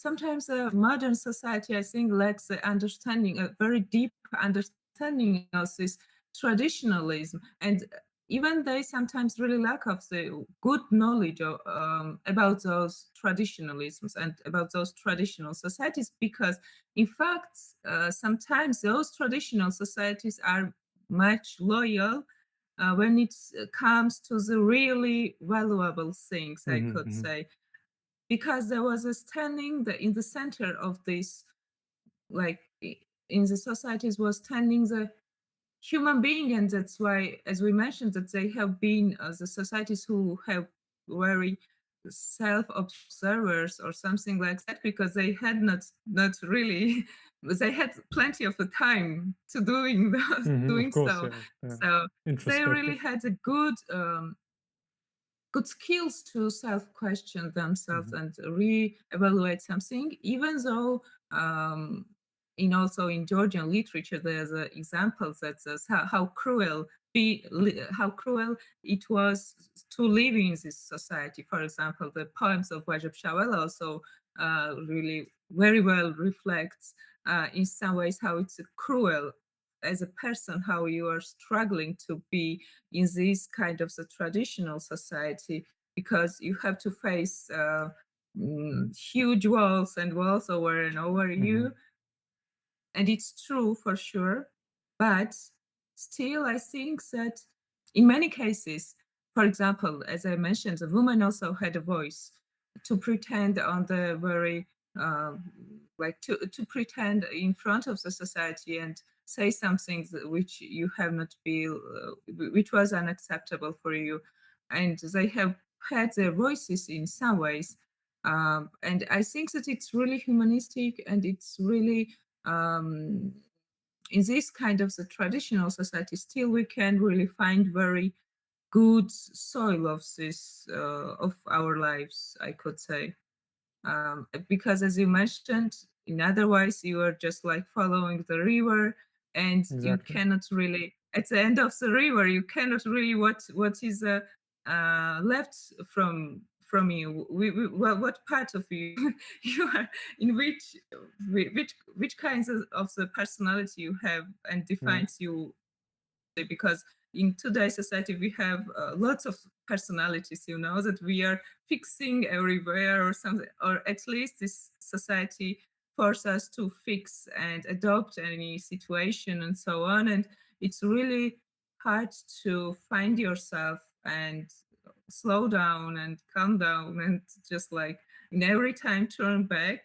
sometimes a modern society, I think, lacks a very deep understanding of this traditionalism, and even they sometimes really lack of the good knowledge about those traditionalisms and about those traditional societies, because in fact sometimes those traditional societies are much loyal when it comes to the really valuable things, I could say, because there was a standing in the center of this, like in the societies was standing the human being, and that's why, as we mentioned, that they have been the societies who have very self-observers or something like that, because they had not really they had plenty of the time to doing Of doing course, so. yeah. So they really Introspective. had a good skills to self-question themselves and re-evaluate something, even though also in Georgian literature there's examples that says how cruel it was to live in this society. For example, the poems of Wajab Shawel also really very well reflects in some ways how it's cruel as a person, how you are struggling to be in this kind of the traditional society, because you have to face huge walls and walls over and over you. And it's true for sure. But still, I think that in many cases, for example, as I mentioned, the woman also had a voice to pretend on the very, to pretend in front of the society and say something which you have not been, which was unacceptable for you. And they have had their voices in some ways. And I think that it's really humanistic, and it's really in this kind of the traditional society, still we can really find very good soil of this of our lives, I could say, because as you mentioned, in otherwise you are just like following the river, and you Exactly. cannot really, at the end of the river, you cannot really what is left from you. What part of you you are in, which kinds of the personality you have and defines you, because in today's society we have lots of personalities, that we are fixing everywhere or something, or at least this society forces us to fix and adopt any situation and so on, and it's really hard to find yourself and slow down and calm down and just like in every time turn back